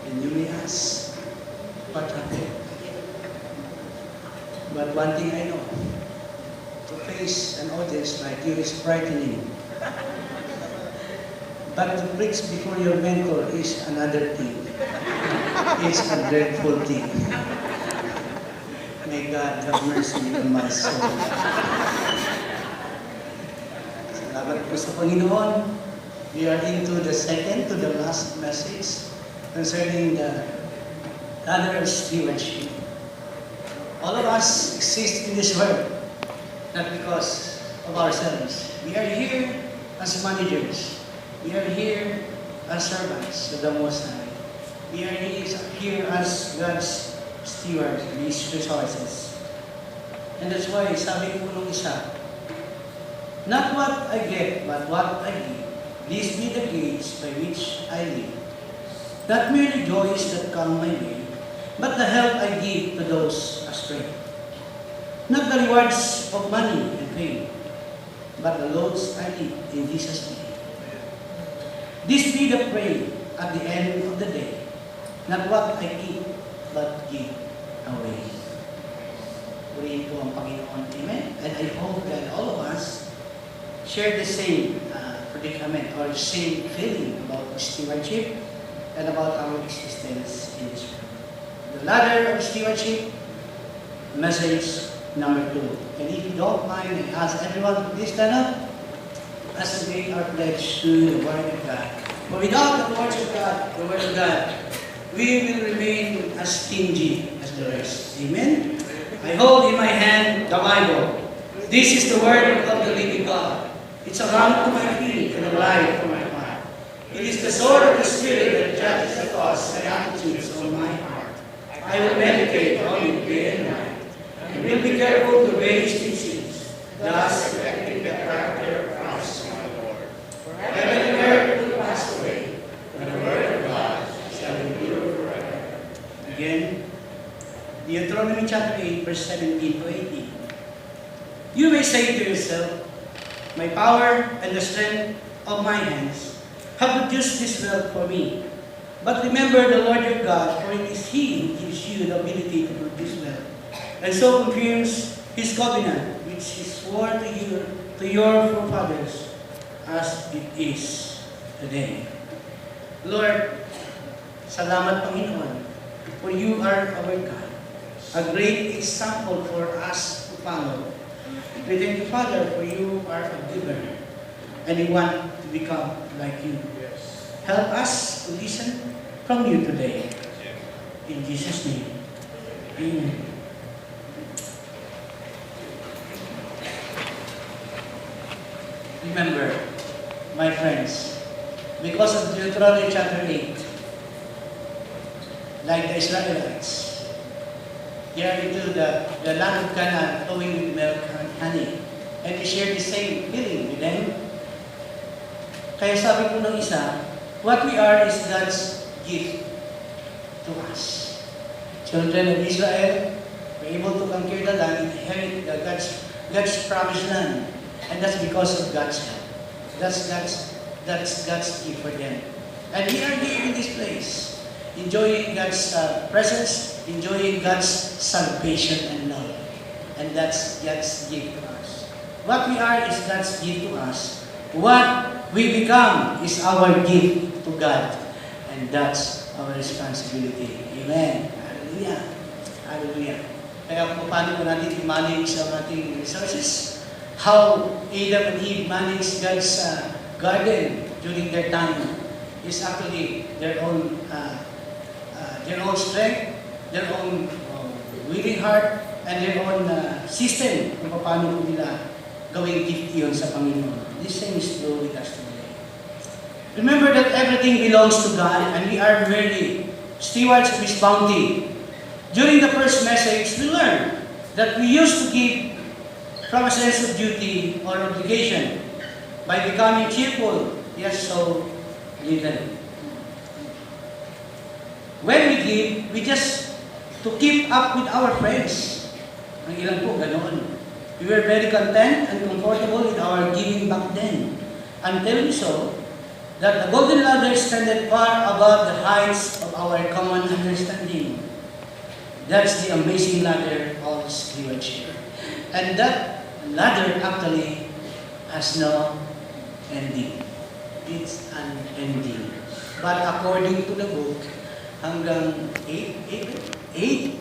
And you may ask, what happened? But one thing I know, to face an audience like you is frightening. But to preach before your mentor is another thing. It's a dreadful thing. May God have mercy on my soul. Salamat po sa Panginoon. We are into the second to the last message concerning the ladder of stewardship. All of us exist in this world, not because of ourselves. We are here as managers. We are here as servants of the Most High. We are here as God's stewards of His resources. And that's why, sabi ko nung isa, not what I get, but what I give. These be the gates by which I live. Not merely joys that come my way, but the help I give to those astray. Not the rewards of money and fame, but the loads I leave in Jesus' name. This be the prayer at the end of the day, not what I keep, but give away. Purihin po ang Panginoon. Amen? And I hope that all of us share the same predicament or same feeling about stewardship and about our existence in this world. The ladder of stewardship, message number 2. And if you don't mind, I ask everyone to please stand up as we make our pledge to the Word of God. For without the Word of God, we will remain as stingy as the rest. Amen? I hold in my hand the Bible. This is the Word of the living God. It's a lamp to my feet and a light for my path. It is the sword of the Spirit that judges the thoughts and attitudes of my heart. I will meditate on it day and night, and will be careful to obey His teachings, thus perfecting the character of Christ my Lord. For heaven and earth will pass away, but the Word of God shall endure forever. Again, Deuteronomy chapter 8, verse 17 to 18. You may say to yourself, my power and the strength of my hands have produced this wealth for me. But remember the Lord your God, for it is He who gives you the ability to produce wealth, and so confirms His covenant, which He swore to you, to your forefathers, as it is today. Lord, salamat Panginoon, for you are our God, a great example for us to follow. We thank you, Father, for you are a giver, and we want to become like you. Help us to listen from you today. In Jesus' name, amen. Remember, my friends, because of Deuteronomy chapter 8, like the Israelites, they are into the land of Canaan flowing with milk and honey. And we share the same feeling with them. Kaya sabi ko ng isa, what we are is God's gift to us. Children of Israel were able to conquer the land, inherit God's promised land. And that's because of God's help. That's God's gift for them. And we are here in this place, enjoying God's presence, enjoying God's salvation and love. And that's God's gift to us. What we are is God's gift to us. What we become is our gift to God. And that's our responsibility. Amen. Hallelujah. Hallelujah. Kaya kung paano po natin i-manage ang ating resources, how Adam and Eve managed God's garden during their time is actually their own strength, their own willing heart, and their own system kung paano po nila gawing gift yun sa Panginoon. This same is true with us today. Remember that everything belongs to God, and we are merely stewards of His bounty. During the first message, we learned that we used to give from a sense of duty or obligation by becoming cheerful, yes, so little. When we give, we just to keep up with our friends. Ang ilan po, ganoon. We were very content and comfortable with our giving back then. Until we saw that the golden ladder extended far above the heights of our common understanding. That's the amazing ladder of stewardship. And that ladder actually has no ending. It's unending. But according to the book, hanggang 8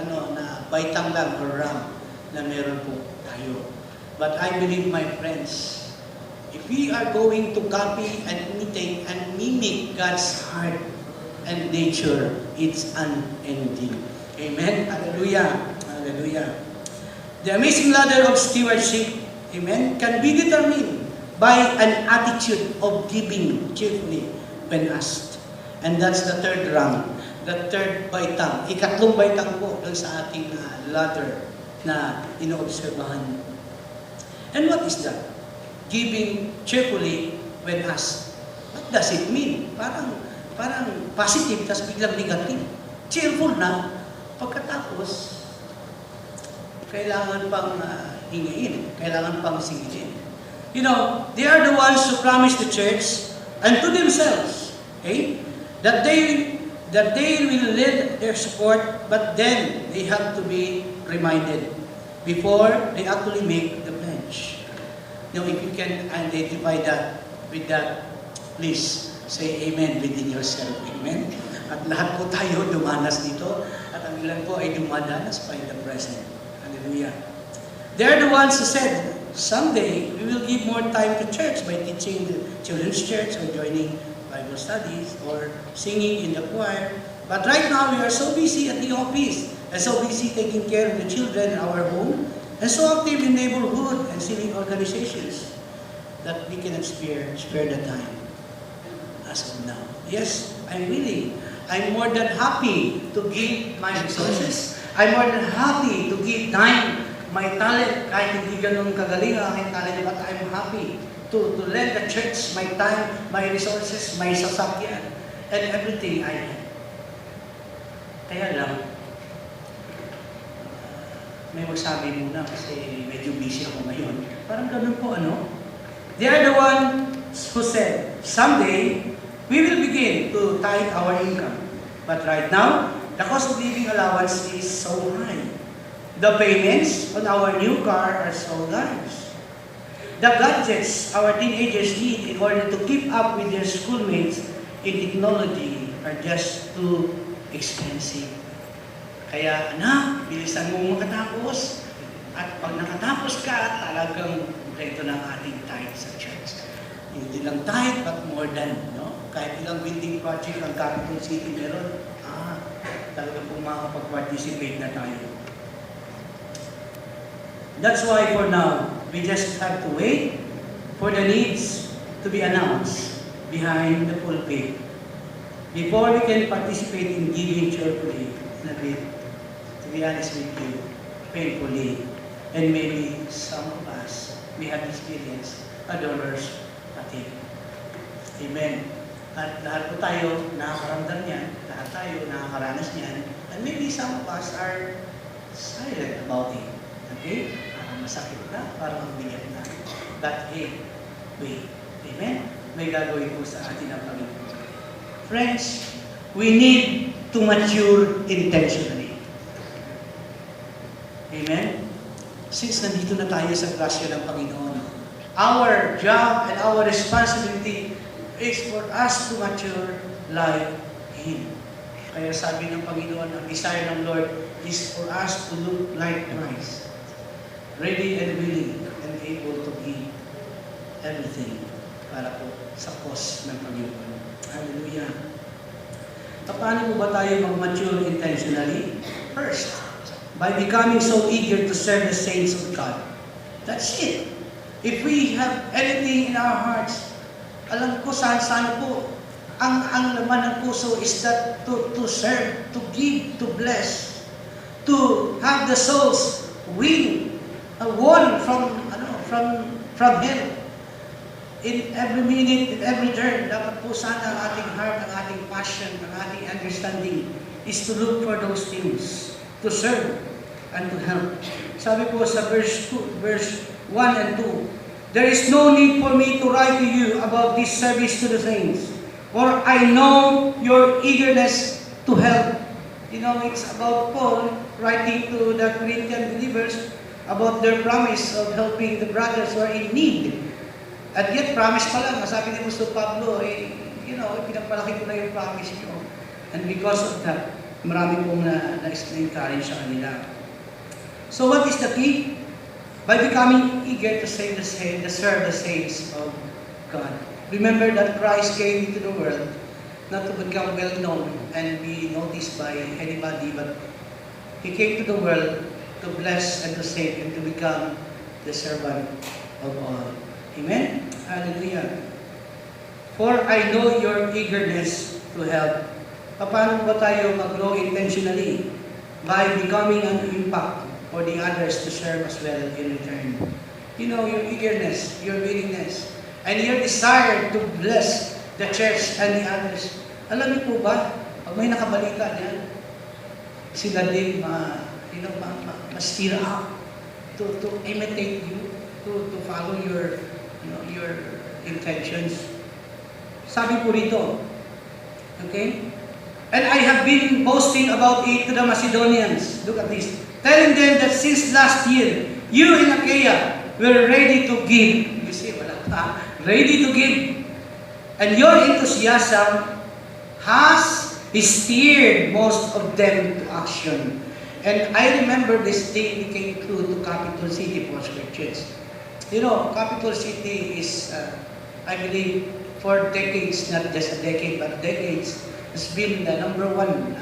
na baitang lang or ram na meron po tayo. But I believe, my friends, if we are going to copy and imitate and mimic God's heart and nature, it's unending. Amen? Hallelujah. Hallelujah. The amazing ladder of stewardship, amen, can be determined by an attitude of giving cheerfully when asked. And that's the third rung, the third baitang. Ikatlong baitang po dun sa ating ladder na inoobserbahan. And what is that? Giving cheerfully when asked. What does it mean? Parang positive, tas biglang negative. Cheerful na, pagkatapos, kailangan pang hingain, kailangan pang singilin. You know, they are the ones who promise the church and to themselves, okay, that they will lend their support, but then they have to be reminded before they actually make the pledge. Now, if you can identify that with that, please say amen within yourself. Amen? At lahat po tayo dumanas dito, at ang ilan po ay dumadanas pa in the present. Hallelujah. They're the ones who said, someday we will give more time to church by teaching the children's church or joining Bible studies or singing in the choir. But right now we are so busy at the office and so busy taking care of the children in our home and so active in neighborhood and civic organizations that we cannot spare the time as of now. Yes, I'm more than happy to give my resources. I'm more than happy to give time, my talent, kahit hindi ganun kagaling ang aking talent, but I'm happy to lend the church my time, my resources, my sasakyan, and everything I have. Kaya lang, may magsabi muna kasi medyo busy ako ngayon. Parang ganun po, ano? They are the ones who said, someday, we will begin to tithe our income. But right now, the cost of living allowance is so high. The payments on our new car are so large. The gadgets our teenagers need in order to keep up with their schoolmates in technology are just too expensive. Kaya, anak, bilisan mo makatapos. At pag nakatapos ka, talagang ito na ang ating tithe sa church. Hindi lang tithe, but more than, no? Kahit ilang building project ang Capital City meron, talaga po makakapag-participate na tayo. That's why for now, we just have to wait for the needs to be announced behind the pulpit before we can participate in giving cheerfully in a bit, to be honest with you, painfully. And maybe some of us, we have experienced a donor's fatigue. Amen. At lahat po tayo nakakaramdam yan, lahat tayo nakakaranas yan, and maybe some of us are silent about it. Okay? Masakit na, parang ang bigat na. But hey, wait. Amen? May gagawin po sa atin ang Panginoon. Friends, we need to mature intentionally. Amen? Since nandito na tayo sa grasya ng Panginoon, our job and our responsibility is for us to mature like Him. Kaya sabi ng Panginoon, ang desire ng Lord is for us to look like Christ. Ready and willing and able to give everything para po sa cause ng Panginoon. Hallelujah. Paano mo ba tayo mag-mature intentionally? First, by becoming so eager to serve the saints of God. That's it. If we have anything in our hearts, alam ko saan po, ang laman ng puso is that to serve, to give, to bless, to have the souls won from Him. In every minute, in every turn, dapat po sana ang ating heart, ang ating passion, ang ating understanding is to look for those things, to serve and to help. Sabi po sa verse 1 and 2, there is no need for me to write to you about this service to the saints, for I know your eagerness to help. You know, it's about Paul writing to the Corinthian believers about their promise of helping the brothers who are in need. At yet, promise pa lang, sabi ni Apostol Pablo, pinagpalaki ko na yung promise nyo. And because of that, marami pong na-encourage sa kanila. So what is the key? By becoming eager to serve the saints of God. Remember that Christ came into the world not to become well-known and be noticed by anybody, but He came to the world to bless and to save and to become the servant of all. Amen? Hallelujah. For I know your eagerness to help. Paano ba tayo mag-grow intentionally? By becoming an impact for the others to serve as well in return. You know, your eagerness, your willingness, and your desire to bless the church and the others. Alam niyo po ba, pag may nakabalita niyan, sila din ma-stir up to imitate you, to follow your intentions. Sabi po rito, okay? And I have been boasting about it to the Macedonians. Look at this. Telling them that since last year, you in Achaia were ready to give. You see, wala pa. Ready to give. And your enthusiasm has steered most of them to action. And I remember this thing became true to Capital City Foursquare Church. You know, Capital City is, I believe, for decades, not just a decade, but decades, has been the number one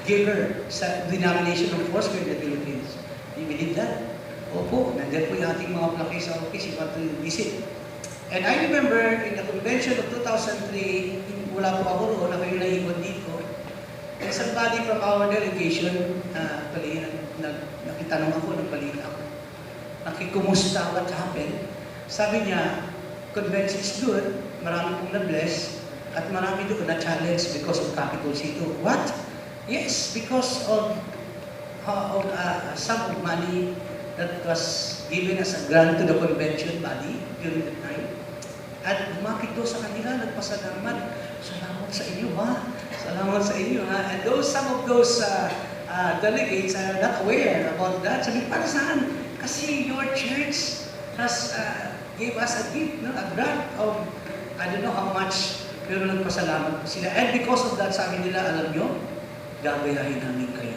giver sa denomination of Foursquare in the Philippines. Do you believe that? Opo, nandiyan po yung ating mga plaki sa office, you want to visit. And I remember in the convention of 2003, wala po ako roon, na kayo naikot dito, and somebody from our delegation, nakitanong ako, nagbalita ako. Nakikumusta, what happened? Sabi niya, convention is good, marami pong na-bless, at marami doon na-challenge because of Capital City. What? Yes, because of a sum of money that was given as a grant to the convention body during that time. At umakit doon sa kanila, nagpasalamat. Salamat sa inyo, ha? Salamat sa inyo, ha? And some of those delegates are not aware about that. Sabi, para saan? Kasi your church has gave us a gift, a grant of, I don't know how much, pero nagpasalamat sila. And because of that, sabi nila, alam nyo, gagayahin namin kayo.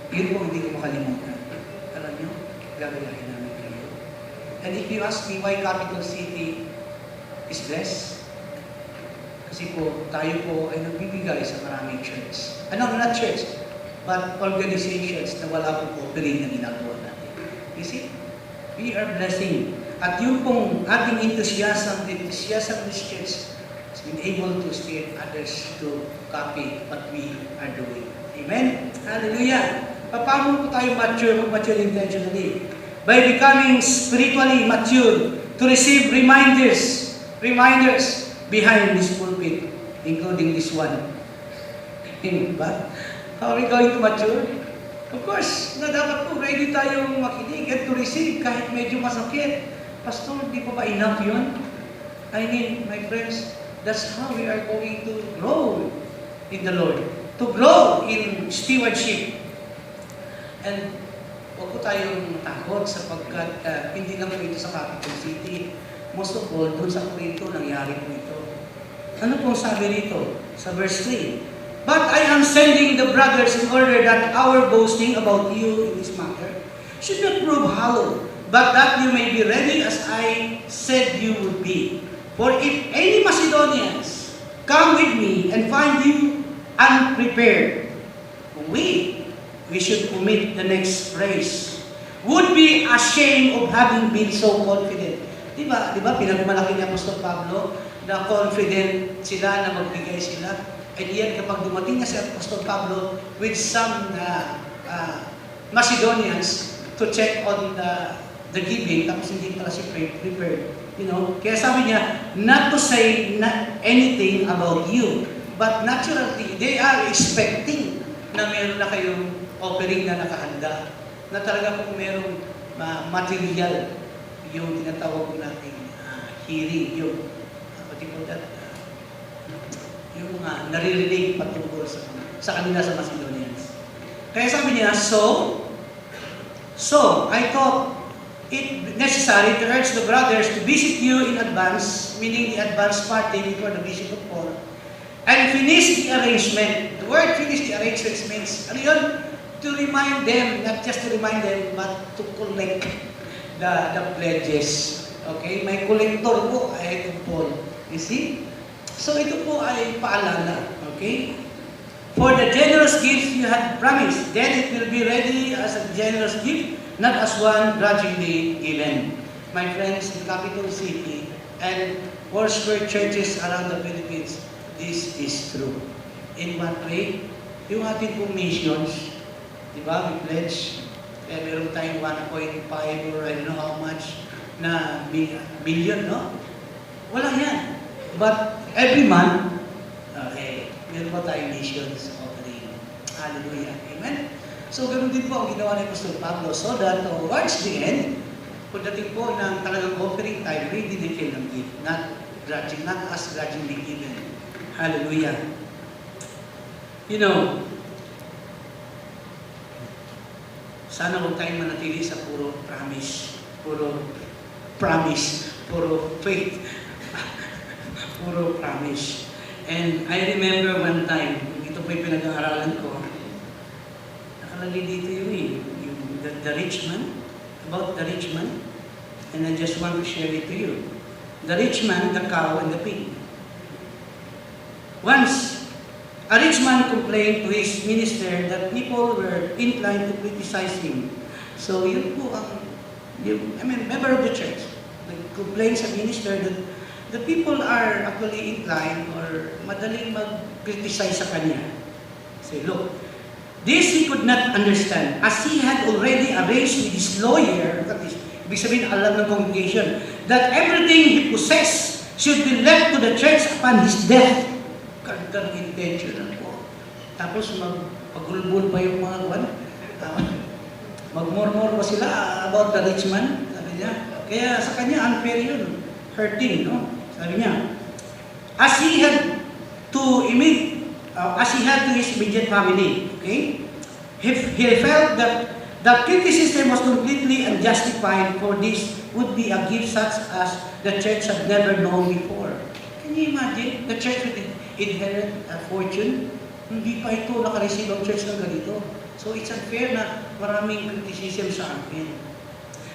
Yun po hindi ko makalimutan. Alam nyo, gagayahin namin kayo. And if you ask me why Capital City is blessed, kasi po, tayo po ay nagbibigay sa maraming church. Not church, but organizations na wala po cooperate na ginagawa natin. You see? We are blessing. At yung pong ating enthusiasm in this church has been able to steer others to copy what we are doing. Amen? Hallelujah! Paano po tayo mature intentionally? By becoming spiritually mature to receive reminders behind this pulpit, including this one. But how are we going to mature? Of course, dapat po ready tayong makinig and to receive kahit medyo masakit. Pastor, di pa ba enough yun? I mean, my friends, that's how we are going to grow in the Lord. To grow in stewardship. And huwag po tayong takot sapagkat hindi lang po ito sa Capital City. Most of all, doon sa Corinto, nangyari po ito. Ano pong sabi rito? Sa verse 3. But I am sending the brothers in order that our boasting about you in this matter should not prove hollow, but that you may be ready as I said you would be. For if any Macedonians come with me and find you unprepared, we should omit the next phrase. Would be ashamed of having been so confident. Diba, pinagmalaki ni Apostol Pablo na confident sila na magbigay sila. And yet, kapag dumating na si Apostol Pablo with some Macedonians to check on the giving, tapos hindi pala si prepared. You know? Kaya sabi niya, not to say anything about you, but naturally, they are expecting na meron na kayong offering na nakahanda, na talaga kung merong material yung tinatawag natin hearing, yung, what do you call that? Yung naririnig patungkol sa kanila sa Macedonians. Kaya sabi niya, so I thought it necessary to urge the brothers to visit you in advance, meaning the advance party before the visit of Paul, and finish the arrangement. The word finish the arrangement means, ano yun? To remind them, not just to remind them, but to collect the pledges. Okay? May collector po ay ito Paul. You see? So ito po ay paalala. Okay? For the generous gifts you had promised, then it will be ready as a generous gift, not as one grudgingly given. My friends, in capital city and Foursquare churches around the Philippines, this is true. In what way? Yung ating pong missions, di ba, we pledge, meron tayong 1.5 or I don't know how much na billion, no? Wala yan. But every month, meron pa tayong missions offering. Hallelujah. Amen? So, ganoon din po ang ginawa ni Apostol Pablo so that towards the end, pagdating po ng talagang offering time, ready they can give, not us grudgingly given. Hallelujah. You know, sana huwag tayong manatili sa puro promise, puro faith, puro promise. And I remember one time, ito po yung pinag-aaralan ko, nakalagay dito the rich man, about the rich man, and I just want to share it to you. The rich man, the cow, and the pig. Once, a rich man complained to his minister that people were inclined to criticize him. So yun po member of the church, complained sa minister that the people are actually inclined or madaling mag-criticize sa kanya. Say, look, this he could not understand as he had already arranged with his lawyer, ibig sabihin alam ng congregation, that everything he possessed should be left to the church upon his death. Kagandang intention po. Tapos magpagulbul pa yung mga magmurmur pa sila about the rich man. Sabi niya, kaya sa kanya unfair yun. Hurting, no? Sabi niya, as he had to his immediate family, okay? He felt that the criticism was completely unjustified, for this would be a gift such as the church had never known before. Can you imagine? The church would inherit a fortune. Hindi pa ito nakareceive ang church ng ganito. So it's unfair na maraming criticism sa akin.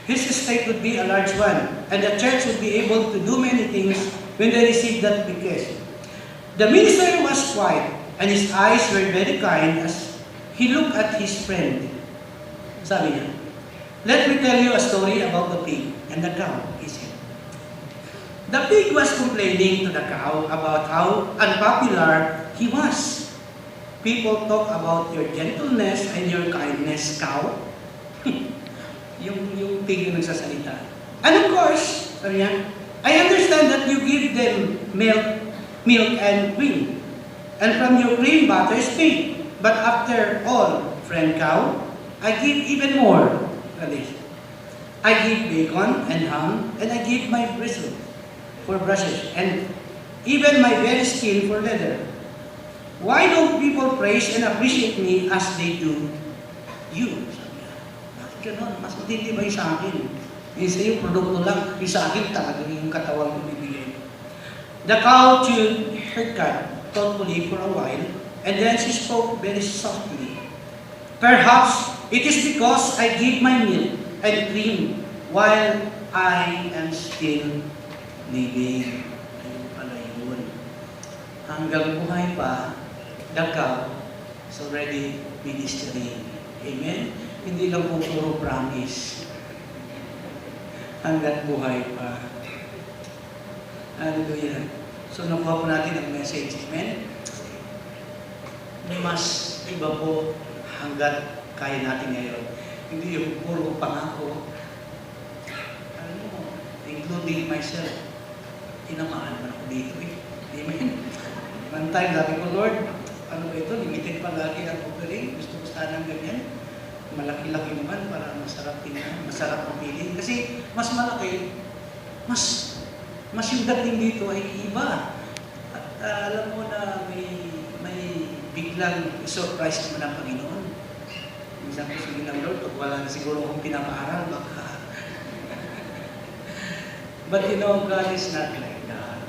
His estate would be a large one, and the church would be able to do many things when they received that bequest. The minister was quiet, and his eyes were very kind as he looked at his friend. Sabi niya, let me tell you a story about the pig and the cow, he said. The pig was complaining to the cow about how unpopular he was. People talk about your gentleness and your kindness, cow. yung pig yung nagsasalita. And of course, sabi niya, I understand that you give them milk and cream. And from your cream, butter is made. But after all, friend cow, I give even more. I give bacon and ham, and I give my bristle for brushes, and even my very skin for leather. Why don't people praise and appreciate me as they do you? Ganon, mas matindi ba yung sa akin? Yung sa iyo, produkto lang. Yung sa akin, talagang yung katawan ko bibigay. The cow chewed her cud thoughtfully for a while, and then she spoke very softly. Perhaps it is because I give my milk and cream while I am still living. Ayun pala yun. Hanggang buhay pa, the cow is already ministering. Amen? Hindi lang po puro promise. Hanggat buhay pa. Hallelujah. So nakuha po natin ang message. Amen? Mas iba po hanggat kaya natin ngayon. Hindi yung puro pangako. Including myself. Tinamaan man ako dito eh. Amen? One time, sabi ko, Lord, ano ba ito? Limited pa lagi ang offering. Gusto ko sanang ganyan. Malaki-laki naman para masarap tingnan, masarap ang feeling. Kasi mas malaki, mas mas yung dating dito ay iba. At alam mo na may biglang surprise naman ang Panginoon. Minsan ko sige lang, Lord, pag wala na siguro akong pinapaaral, baka. But you know, God is not like that.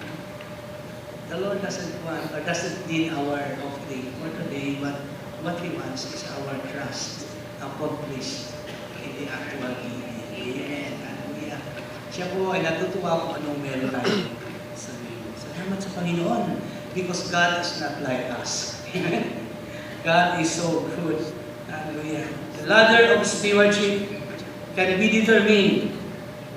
The Lord doesn't want, or doesn't need our offering for today, but what He wants is our trust accomplished in the actual giving. Amen. Hallelujah. Siya po ay natutuwa kung anong meron tayo. Salamat sa Panginoon. Because God is not like us. Amen. God is so good. Hallelujah. The ladder of stewardship can be determined,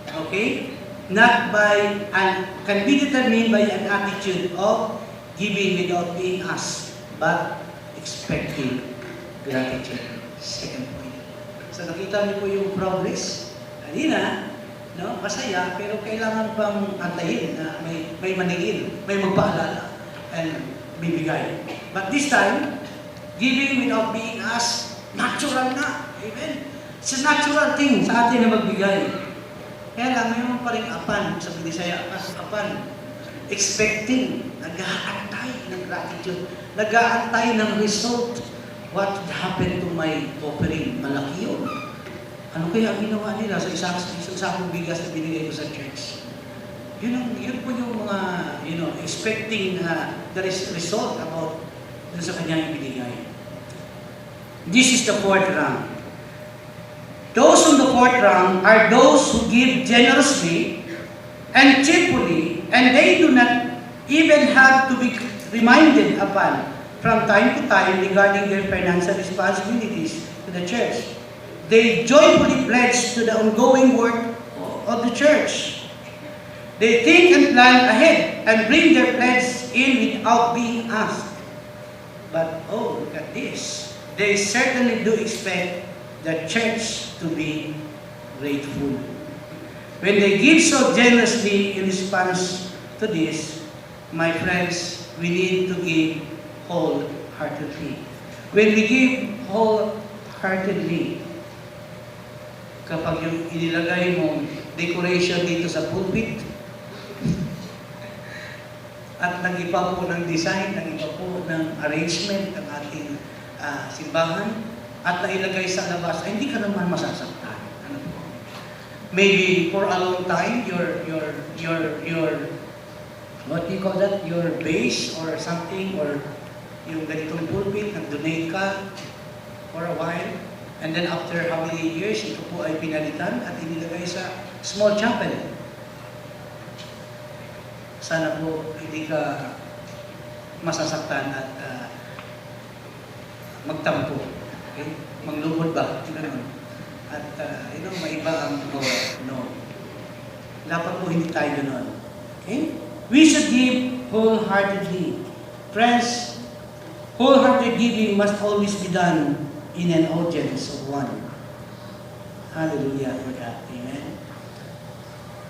okay? Can be determined by an attitude of giving without being asked, but expecting gratitude. Second point. So nakita niyo po yung progress. Kanina, no, masaya, pero kailangan pang antayin na may maningil, may magpaalala, and bibigay. But this time, giving without being asked, natural na. Amen? It's a natural thing sa atin na magbigay. Kaya lang, mayroon pa rin apan, sa Bisaya, apan, expecting, nag-aantay ng gratitude, nag-aantay ng result. What happened to my offering? Malaki yun. Ano kaya ang ginawa nila sa isang bigas na binigay ko sa church? Yun po yung mga, expecting the result about dun sa kanyang ibinigay. This is the fourth rank. Those on the fourth rank are those who give generously and cheerfully, and they do not even have to be reminded upon from time to time regarding their financial responsibilities to the church. They joyfully pledge to the ongoing work of the church. They think and plan ahead and bring their pledge in without being asked. But oh, look at this. They certainly do expect the church to be grateful. When they give so generously in response to this, my friends, we need to give wholeheartedly. When we give wholeheartedly, kapag yung inilagay mong decoration dito sa pulpit, at nag-iba po ng design, nag-iba po ng arrangement ng ating simbahan, at nailagay sa labas, ay hindi ka naman masasaktan. Ano po? Maybe for a long time, your what do you call that? Your base or something, or yung ganitong pulpit, nag-donate ka for a while, and then after how many years, ito po ay pinalitan at inilagay sa small chapel. Sana po hindi ka masasaktan at magtampo. Okay? Manglubod ba? Ganun. At maiba ang no. Dapat po hindi tayo ganoon. Okay? We should give wholeheartedly. Friends, wholehearted giving must always be done in an audience of one. Hallelujah for that. Amen.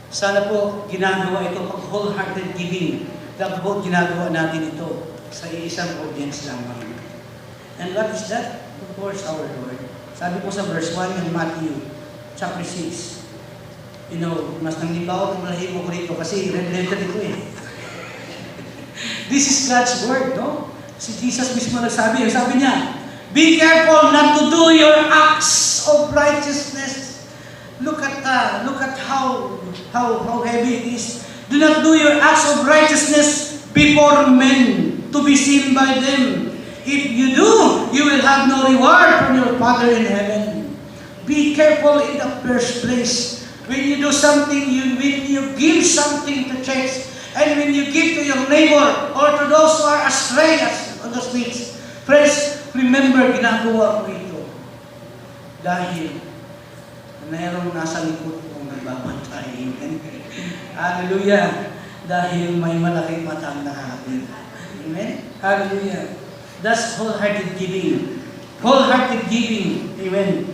Sana po ginagawa ito pag wholehearted giving. Dapat po ginagawa natin ito sa isang audience lamang. And what is that? Of course, our Lord. Sabi po sa verse 1 ng Matthew chapter 6. Mas nanglibaw ng malahibo ko rito kasi red letter ito eh. This is God's word, no? Si Jesus mismo nagsabi, sabi niya, be careful not to do your acts of righteousness. Look at how heavy it is. Do not do your acts of righteousness before men to be seen by them. If you do, you will have no reward from your Father in heaven. Be careful in the first place. When you do something, when you give something to church, and when you give to your neighbor or to those who are astray on the streets, friends, remember, ginagawa ko ito dahil mayroong nasa likod kong nagbabantay. Hallelujah. Dahil may malaking matang nakakapit. Amen? Hallelujah. That's wholehearted giving. Wholehearted giving. Amen.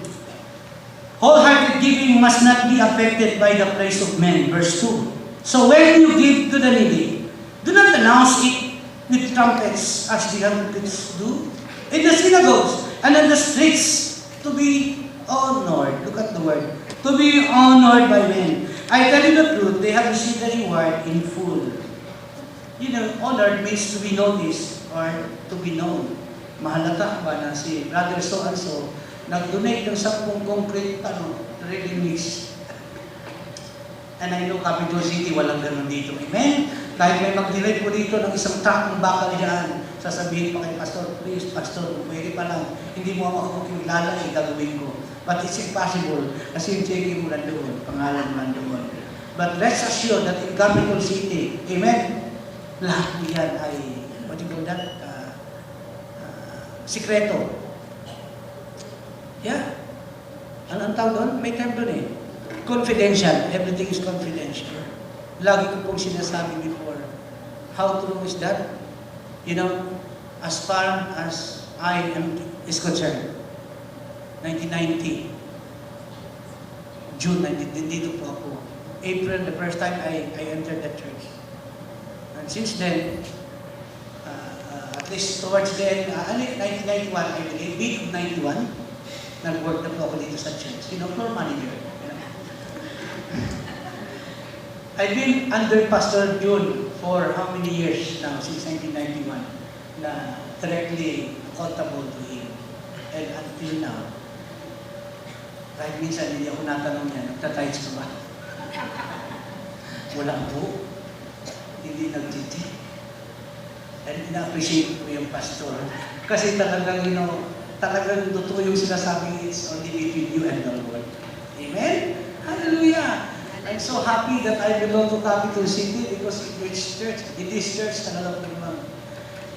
Wholehearted giving must not be affected by the praise of men. Verse 2. So when you give to the needy, do not announce it with trumpets as the hypocrites do in the synagogues and in the streets to be honored. Look at the word. To be honored by men. I tell you the truth, they have received the reward in full. You know, honored means to be noticed or to be known. Mahalata ba na si Brother so-and-so nag-donate ng 10 concrete ready mix. And I know Capital City, walang ganun dito. Amen? Kahit may mag-delay po dito ng isang truck ng bakal dyan, sasabihin pa kay Pastor, please, Pastor, pwede pa lang, hindi mo ako kilala, gagawin ko. But it's impossible, kasi yung check mo nandoon, pangalan mo nandoon. But rest assured that in Capital City, amen, lahat mo yan ay, what do you call that? Sikreto. Yeah. Ano ang tawag doon? May term doon eh. Confidential. Everything is confidential. Lagi ko pong sinasabi before. How true is that? You know, as far as I am is concerned, 1990, June 19, dito po ako. April, the first time I entered the church. And since then, at least towards then, 1991, I believe, week of 91, nag-work na po ako dito sa church. You know, floor manager. You know. I've been under Pastor June for how many years now, since 1991, na directly accountable to him. And until now, kahit minsan hindi ako natanong niya, nagtatides ka ba? Wala po. Hindi nagtiti. And ina-appreciate ko yung pastor. Kasi talagang, you know, talagang totoo yung sinasabi, it's only between you and the Lord. Amen? Hallelujah! I'm so happy that I belong to Capital City because in this church, talagang naman,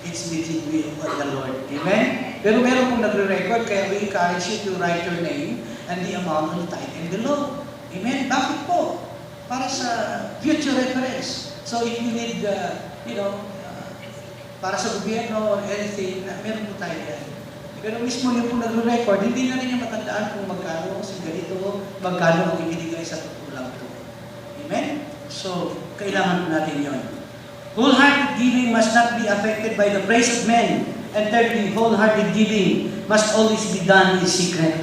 it's between me and the Lord. Amen? Pero meron pong nagre-record, kaya we encourage you to write your name and the amount on the tithe and below. Amen? Bakit po? Para sa future reference. So if you need, you know, para sa gobyerno or anything, meron po tayo yan. Pero mismo yung po nagre-record, hindi na rin niya matandaan kung magkano sa ganito, magkano ang ibinigay sa totoo lang po. Amen? So, kailangan po natin yun. Wholehearted giving must not be affected by the praise of men. And thirdly, wholehearted giving must always be done in secret.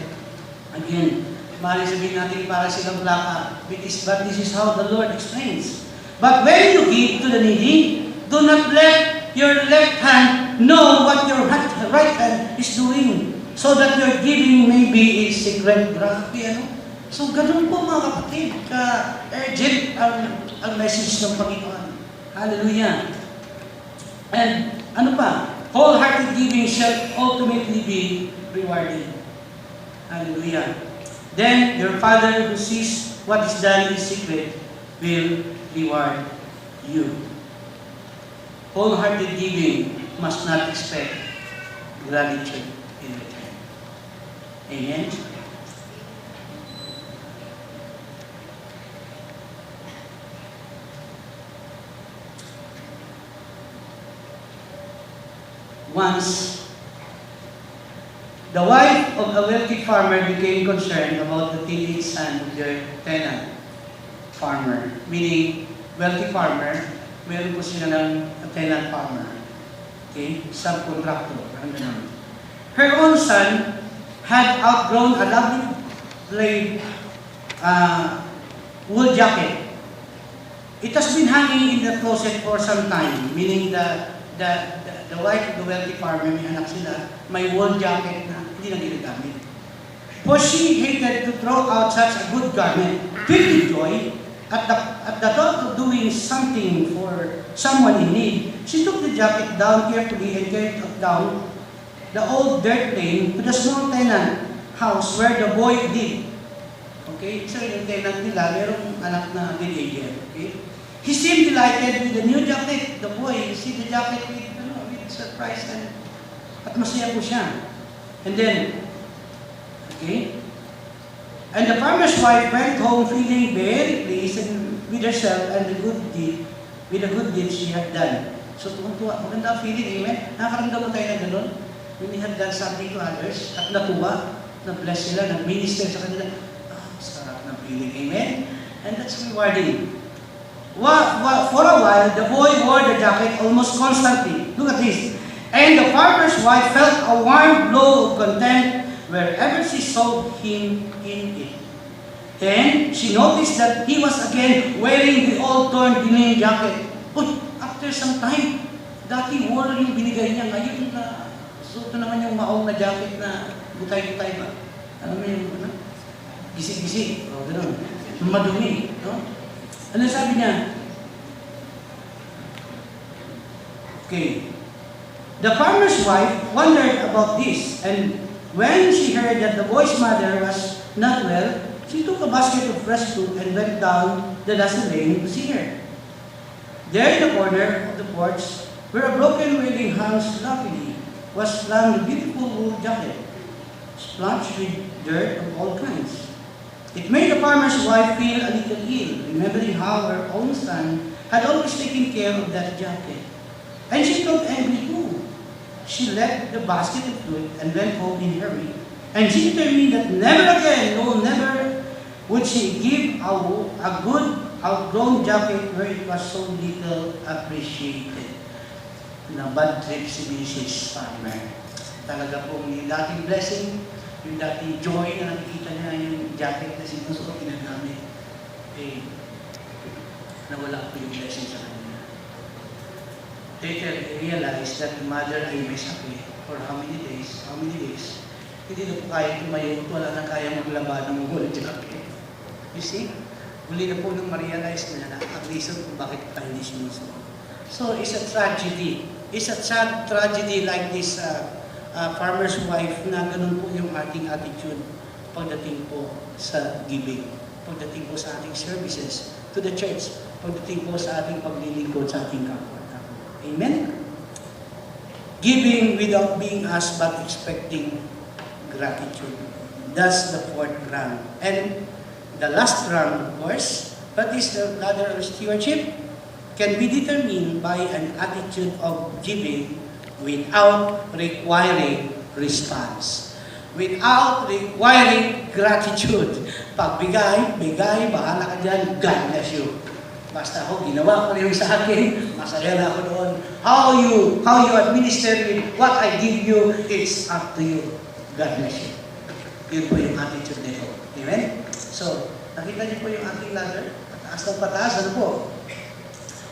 Again, maaaring sabihin natin para silang plaka, but this is how the Lord explains. But when you give to the needy, do not let your left hand know what your right hand is doing, so that your giving may be a secret. Grabe, ano? So, ganun po mga kapatid, ka-urgent ang message ng Panginoon. Hallelujah. And ano pa? Wholehearted giving shall ultimately be rewarded. Hallelujah. Then, your Father who sees what is done in secret will reward you. Wholehearted giving must not expect gratitude in return. Amen? Once, the wife of a wealthy farmer became concerned about the teenage son of their tenant farmer. Meaning, wealthy farmer, meron po sila ng tenant farmer. Okay? Subcontractor. Her own son had outgrown a lovely plain wool jacket. It has been hanging in the closet for some time, meaning the wife of the wealthy farmer, may anak sila, may wool jacket na hindi na ginagamit. For she hated to throw out such a good garment. Filled with joy, at the thought of doing something for someone in need, she took the jacket down carefully and carried it down the old dirt lane to the small tenant house where the boy lived. Okay? So yung tenant nila, merong anak na teenager. Okay? He seemed delighted with the new jacket. The boy, see the jacket with surprise at masaya po siya. And then, okay? And the farmer's wife went home feeling very pleased with herself and the good deed she had done. So, tuwa, maganda feeling, amen? Nakaramdam mo tayo na gano'n? When we have done something to others, at natuwa, na-bless sila, nag-minister sa kanila, sarap na feeling, amen? And that's rewarding. For a while, the boy wore the jacket almost constantly. Look at this. And the farmer's wife felt a warm glow of content wherever she saw him in it. And she noticed that he was again wearing the old torn linen jacket. Uy, after some time, dati war yung binigay niya. Ngayon na, suot na naman yung maong na jacket na butay-butay ba? Alam mo yung, ano? Gisi-gisi. O, gano'n. Madumi. No? Ano sabi niya? Okay. The farmer's wife wondered about this, and when she heard that the boy's mother was not well, she took a basket of fresh fruit and went down the dusty lane to see her. There in the corner of the porch, where a broken railing hung sloppily, was slung a beautiful wool jacket, splotched with dirt of all kinds. It made the farmer's wife feel a little ill, remembering how her own son had always taken care of that jacket. And she felt angry too. She left the basket of fruit and went home in a hurry. And she determined that never again, no, never would she give a good outgrown jacket where it was so little appreciated. Na bad trip si Mrs. Farmer. Talaga pong yung dating blessing, yung dating joy na nakikita niya yung jacket na sinusuot, ginagamit, eh, nawala po yung blessing sa kanya. Later, they realized that the mother ay may sakit for how many days, hindi na po kaya tumayo at wala na kaya maglaba ng whole jacket. You see? Huli na po nung ma-realize na ang reason kung bakit tayo hindi sinusuot. So, it's a tragedy. It's a sad tragedy like this farmer's wife na ganun po yung ating attitude pagdating po sa giving, pagdating po sa ating services to the church, pagdating po sa ating paglilingkod sa ating kapwa. Amen? Giving without being asked but expecting gratitude. That's the fourth rank. And the last rank, of course, what is the ladder of stewardship? Can be determined by an attitude of giving without requiring response. Without requiring gratitude. Pag bigay, bahala ka dyan, God bless you. Basta ako, ginawa ko na yung sa akin, masaya na ako doon. How you administer with what I give you, it's up to you. God bless you. Yun po yung attitude nito. Amen? So, nakita niyo po yung ating ladder? Pataas ng pataas, ano po?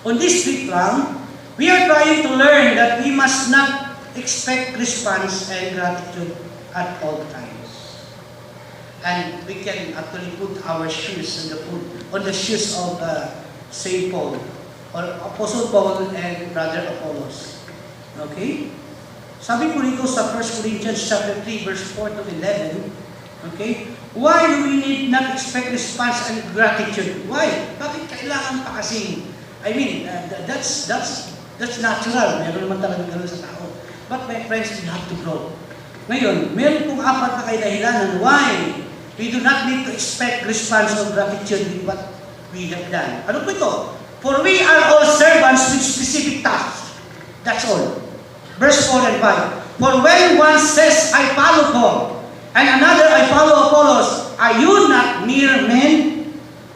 On this fifth rank, we are trying to learn that we must not expect response and gratitude at all times. And we can actually put our shoes on the shoes of St. Paul, or Apostle Paul and Brother Apollos. Okay? Sabi po rito sa 1 Corinthians chapter 3, verse 4 to 11, okay? Why do we need not expect response and gratitude? Why? Bakit kailangan pa kasing, I mean, that's natural. Meron naman talaga gano'n sa tao. But my friends, we have to grow. Ngayon, meron pong apat na kaidahilanan why we do not need to expect response or gratitude with what we have done. Ano po ito? For we are all servants with specific tasks. That's all. Verse 4 and 5. For when one says, I follow Paul, and another, I follow Apollos, are you not mere men?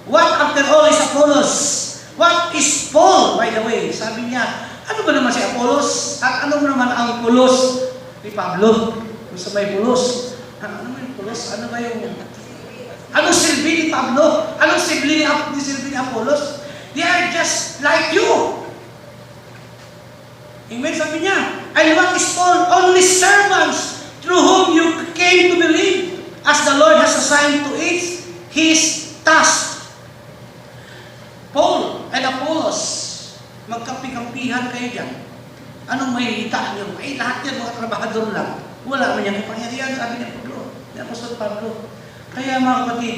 What after all is Apollos? What is Paul, by the way? Sabi niya, ano ba naman si Apollos? At ano naman ang Pulos ni Pablo? Gusto may Pulos. Ano naman yung Pulos? Ano ba yung... Anong silbi ni Pablo? Anong silbi ni Apollos? They are just like you. Amen, sabi niya. And what is Paul? Only servants through whom you came to believe, as the Lord has assigned to each his task. Paul and Apollos, magkampi-kampihan kayo dyan. Anong mahihita niyo? Ay, lahat yan mga trabahador lang. Wala man yan kapangyarihan, sabi ni Pablo, ni Apostol Pablo. Kaya mga kapatid,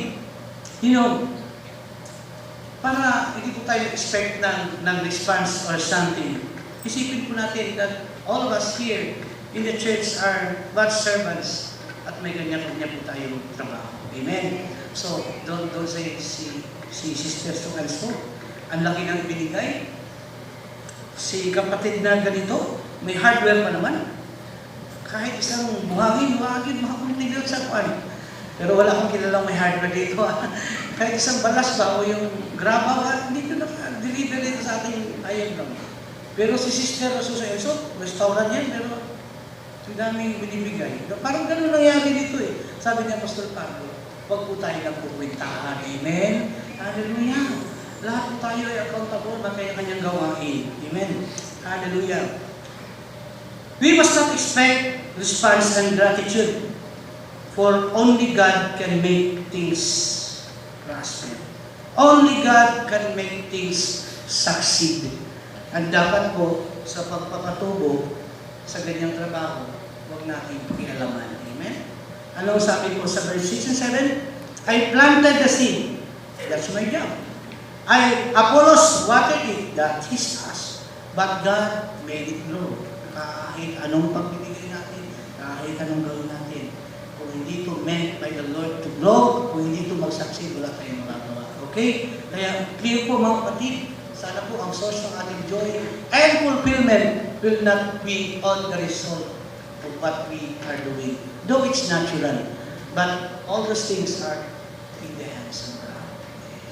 para hindi po tayo expect ng response or something, isipin po natin that all of us here in the church are God's servants at may kanya-kanya po tayong trabaho. Amen? So, don't say si Sister so-and-so, ang laki ng binigay. Si kapatid na ganito, may hardware pa naman. Kahit isang buhangin, makakunti doon sa kuwan. Pero wala akong kilalang may hardware dito. Kahit isang balas ba o yung graba, hindi ko na-deliver dito sa ating iron drum. Pero si Sister so restaurant yan, pero ang daming binibigay. Parang gano'n nangyari dito eh. Sabi ni Apostol Pablo, Huwag po tayo nagpupuntahan. Amen? Hallelujah. Lahat po tayo ay accountable ba kanya-kanyang gawain. Amen? Hallelujah. We must not expect response and gratitude, for only God can make things prosper. Only God can make things succeed. At dapat po, sa pagpapatubo sa ganyang trabaho, huwag natin pakialaman. Amen? Anong sabi po sa verse 6 and 7? I planted the seed. That's my job. Apollos watered it. That's his task. But God made it grow. Kahit anong pagbibigay natin, kahit anong gawin natin, kung hindi ito meant by the Lord to grow, kung hindi ito mag-succeed, wala tayong magagawa. Okay? Kaya clear po mga kapatid, sana po ang source ng ating joy and fulfillment will not be on the result of what we are doing. Though it's natural, but all those things are in the hands of God.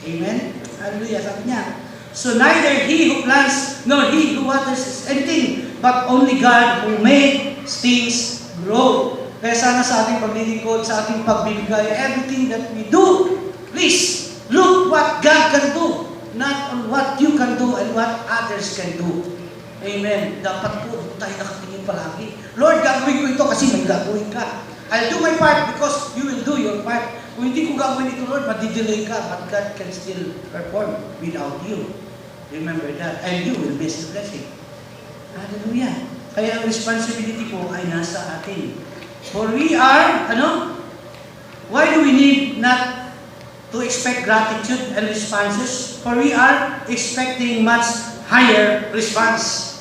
Amen? Hallelujah. Sabi niya, so neither he who plants nor he who waters is anything, but only God who makes things grow. Kaya sana sa ating paglilingkod, sa ating pagbibigay, everything that we do, please, look what God can do, not on what you can do and what others can do. Amen. Dapat po tayo nakatingin palagi. Lord, gagawin ko ito kasi may gagawin ka. I'll do my part because you will do your part. Kung hindi ko gagawin ito, Lord, madidelay ka, but God can still perform without you. Remember that. And you will miss the blessing. Hallelujah. Kaya ang responsibility po ay nasa atin. For we are, why do we need not to expect gratitude and responses? For we are expecting much higher response.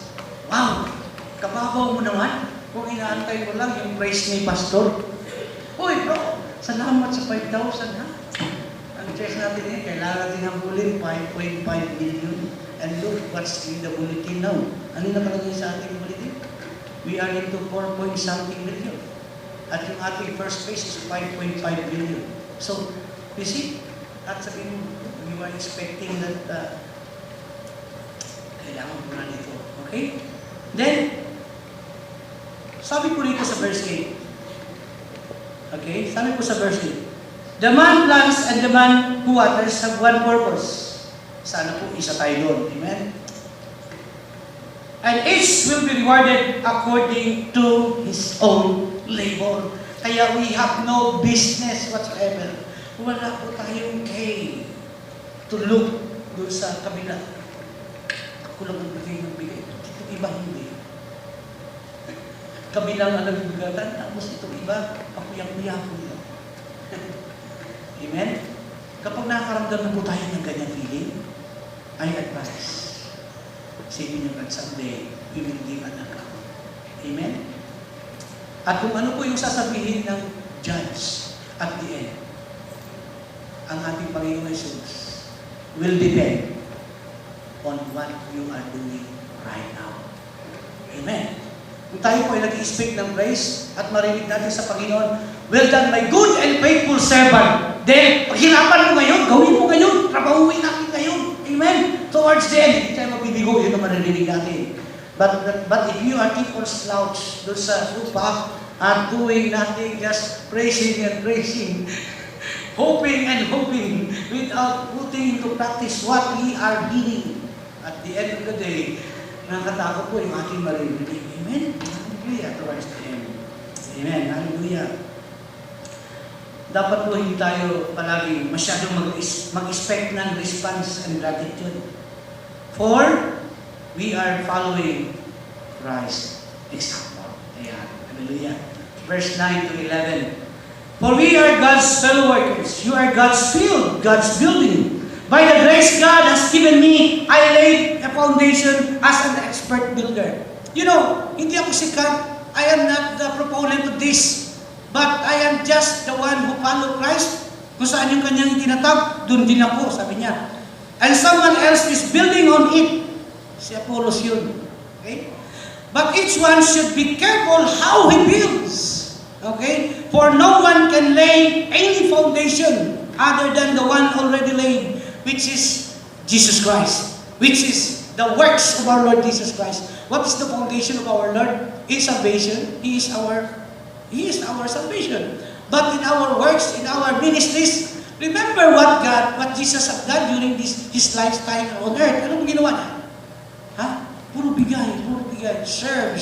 Wow! Kababaw mo naman kung inaantay mo lang yung praise ni Pastor. Uy bro, salamat sa 5,000 ha. Ang church natin kailangan natin ang bulin 5.5 million. And look what's in the bulletin now. Ano nakalagay sa ating bulletin? We are into 4-point-something million. At yung ating first phase is 5.5 billion. So, you see, at sabihin mo, you are expecting that kailangan mo na dito. Okay? Then, sabi po dito sa verse 8. Okay? Sabi po sa verse 8. The man plants and the man who waters have one purpose. Sana po isa tayo doon. Amen? And each will be rewarded according to his own labor. Kaya we have no business whatsoever. Wala po tayong to look doon sa kabila. Ako lang ang bigay. Itong iba hindi. Kabilang ang nagbibigatan, tapos itong iba, ako yung nila. Amen? Kapag nakakaramdam na po tayo ng ganyan feeling, I advise. Sabi niyo, someday, we will give an account. Amen? At kung ano po yung sasabihin ng judge at the end, ang ating Panginoon Jesus will depend on what you are doing right now. Amen? Kung tayo po ay nag-expect ng praise at marinig natin sa Panginoon, well done, my good and faithful servant. Then, paghirapan mo ngayon, gawin mo ngayon, trabahuin natin ngayon. Amen? Towards the end, hindi tayo magbibigo, yun ang marinig natin. But if you are keep on slouch doon sa upa at doing nothing, just praising and praising, hoping and hoping, without putting into practice what we are hearing, at the end of the day, nakakatakot po yung ating marinig. Amen? Hallelujah. Towards the end. Amen. Hallelujah. Dapat po hindi tayo palagi masyadong mag-expect ng response and gratitude. For we are following Christ's example. Ayan. Hallelujah. Verse 9 to 11. For we are God's fellow workers. You are God's field, God's building. By the grace God has given me, I laid a foundation as an expert builder. You know, hindi ako sikat. I am not the proponent of this. But I am just the one who follow Christ. Kung saan yung kanyang itinatag, doon din ako, sabi niya. And someone else is building on it. Si Apollos yun. Okay? But each one should be careful how he builds. Okay? For no one can lay any foundation other than the one already laid, which is Jesus Christ. Which is the works of our Lord Jesus Christ. What is the foundation of our Lord? His salvation. He is our salvation. But in our works, in our ministries, remember what Jesus has done during His lifetime on earth. Ano mo ginawa niya? Ha? Puro bigay. Serve.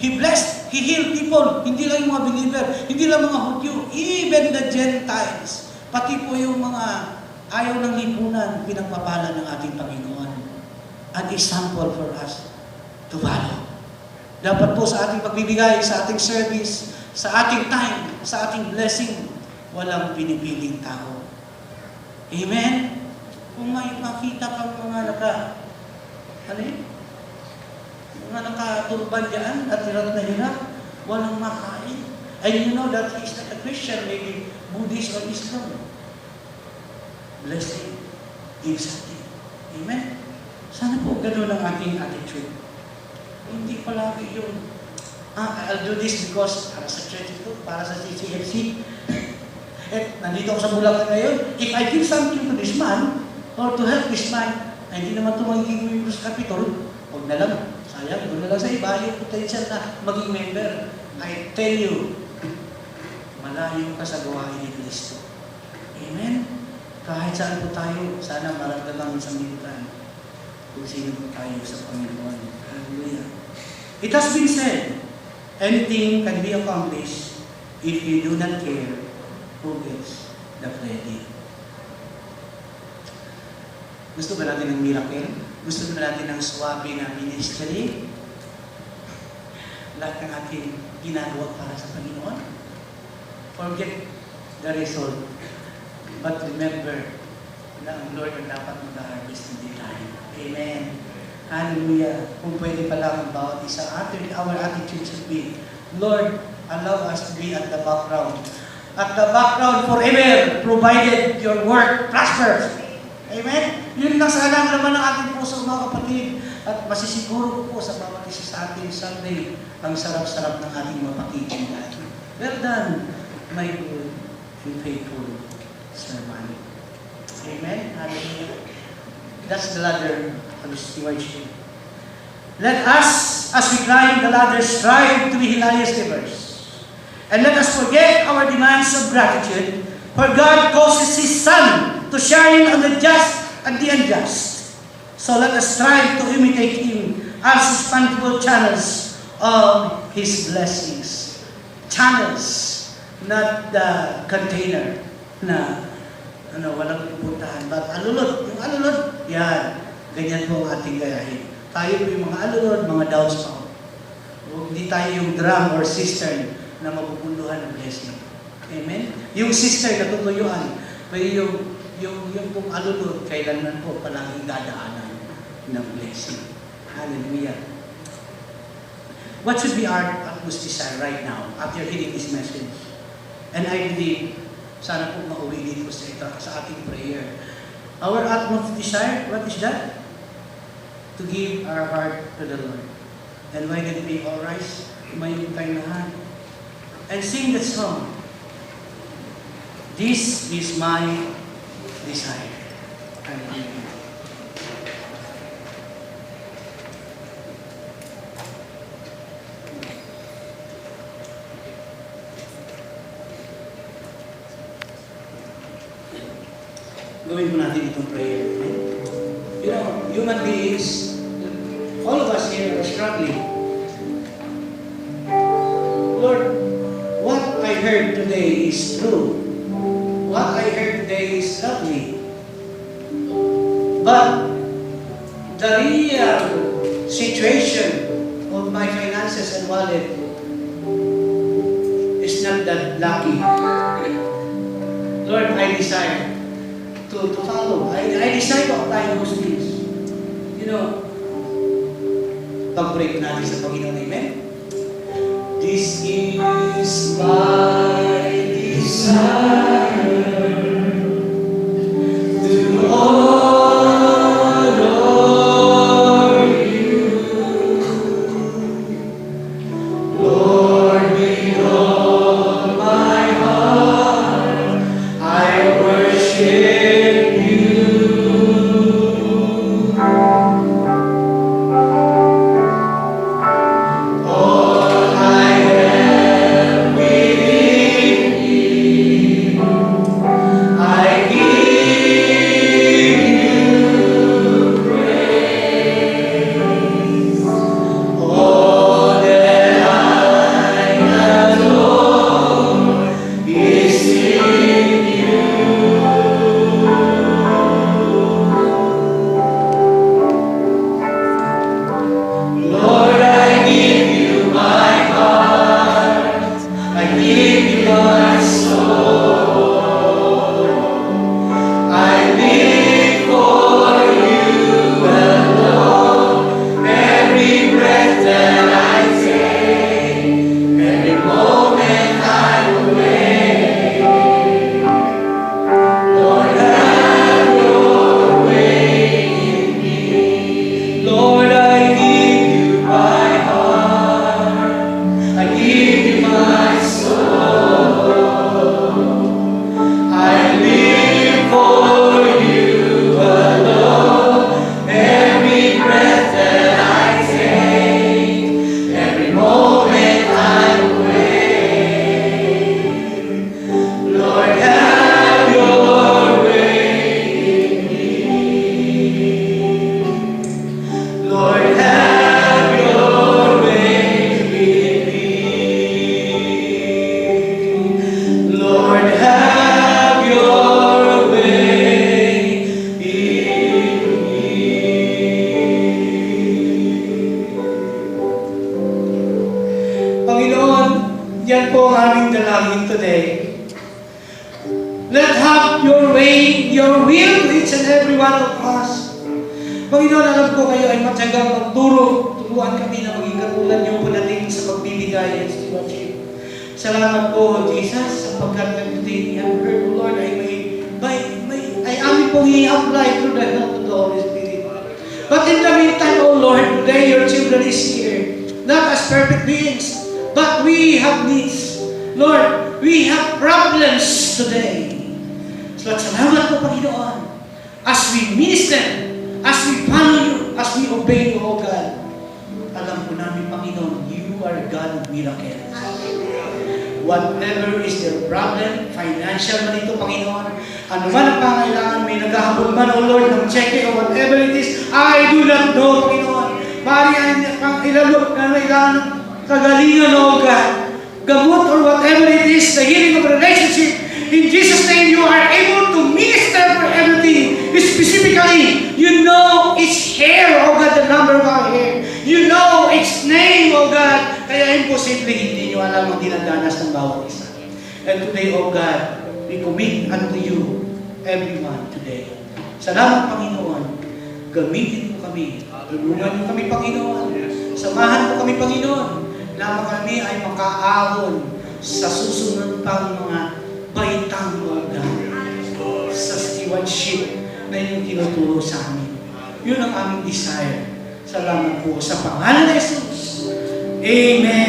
He blessed, He healed people. Hindi lang yung mga believer, hindi lang mga Hudyo, even the Gentiles. Pati po yung mga ayaw ng lipunan, pinagpapala ng ating Panginoon. An example for us to follow. Dapat po sa ating pagbibigay, sa ating service, sa ating time, sa ating blessing, walang pinipiling tao. Amen? Kung may makita kang mga mga nakaturban dyan at hirap na hirap, walang makain. And you know that he is not a Christian, maybe Buddhist or Islam. Bless him. Give something. Amen? Sana po gano'n ang ating attitude. Hindi palagi yung, I'll do this because para sa church ito, para sa CCFC. Nandito ako sa Bulacan ngayon. If I give something to this man, or to help this man, hindi naman ito magiging member sa Capitol, huwag na lang. Sayang, doon na lang sa iba yung potential na maging member. I tell you, malayo ka sa gawain ni Kristo. Amen? Kahit saan po tayo, sana maramdaman sa militan kung sino po tayo sa Panginoon. Hallelujah. It has been said, anything can be accomplished if you do not care who gets the credit. Gusto ba natin ng miracle? Gusto ba natin ng swabe na ministry? Lahat ng ating ginagawa para sa Panginoon? Forget the result. But remember na ang Lord ang dapat mag-harvest hindi tayo. Amen. Hallelujah. Kung pwede pala ang bawat isa, our attitude should be, Lord, allow us to be at the background. At the background forever, provided your work prospers. Amen? Yun lang sana ang laman ng ating puso, mga kapatid. At masisiguro po sa bawat isa sa ating Sunday, ang sarap-sarap ng ating mapakikinggan. Well done, my good and faithful servant. Amen? Hallelujah. That's the ladder of the stewardship. Let us, as we climb the ladder, strive to be hilarious givers. And let us forget our demands of gratitude, for God causes His sun to shine on the just and the unjust. So let us strive to imitate Him as responsible channels of His blessings. Channels, not the container na walang pupuntahan. But alulod, yung alulod, yan. Ganyan po ang ating gayahin. Tayo po yung mga alulod, mga downspout. Hindi tayo yung drum or cistern na mapupunduhan ng blessing. Amen? Yung cistern na tutuyuan, pero yung pong alulod, kailanman po palaging dadaanan ng blessing. Hallelujah. What should be our utmost desire right now after hearing this message? And I believe, sana po mauwi dito sa ating prayer. Our utmost desire, what is that? To give our heart to the Lord. And why did we all rise? Tumayong tayo lahat. And sing that song. This is my desire. Hallelujah. Gawin po natin itong prayer. You know, human beings, all of us here are struggling. Lord, what I heard today is true. What I heard today is lovely. But the real situation of my finances and wallet is not that lucky. Lord, I desire to follow. I decide to apply those things. You know, pag-pray natin sa Panginoon. Amen? This is my desire to honor you. Lord, with all my heart, I worship. All I have within me give you my soul. I live for you alone. Every breath that I take, every moment I'm awake. Lord, have your way in me. Lord, I give you my heart. I give you my soul. I live for you alone. Every breath that I take, every moment I'm awake. Lord, have your way in me. Lord, have your way in me. Lord, have your way in me. Panginoon, yan po ang aming dalangin today. Let have your way, your will to each and every one of us. Panginoon, alam ko kayo ay matyagang magturo. Turuan kami na maging katulad niyo po natin sa pagbibigay at stewardship. Salamat po, Jesus, sapagkat today we have heard, Lord, ay amin pong i-apply through the help of the Holy Spirit. But in the meantime, O Lord, today your children is here, not as perfect beings, but we have needs. Lord, we have problems today. So, salamat po, Panginoon, as we minister, as we follow you, as we obey you, O God. Alam po namin, Panginoon, you are God of miracles. Whatever is their problem, financial man ito, Panginoon, ano man ang pangailangan, may naghahabol man, O Lord, ng cheque o whatever it is, I do not know, Panginoon. Pari ang ilalog na kailangan ng kagalingan, O God. Gamot or whatever it is, the healing of relationship, in Jesus' name, you are able to minister for everything. Specifically, you know each hair, O God, the number of our hair. You know its name, O God. Kaya imposible hindi nyo alam ang dinadanas ng bawat isa. And today, O God, we commit unto you everyone today. Salamat, Panginoon. Gamitin mo kami. Tulungan mo kami, Panginoon. Samahan mo kami, Panginoon, na kami ay makaahon sa susunod pang mga baitang, O God, sa stewardship na inyong tinuturo sa amin. Yun ang aming desire. Salamat po sa pangalan ni Jesus. Amen.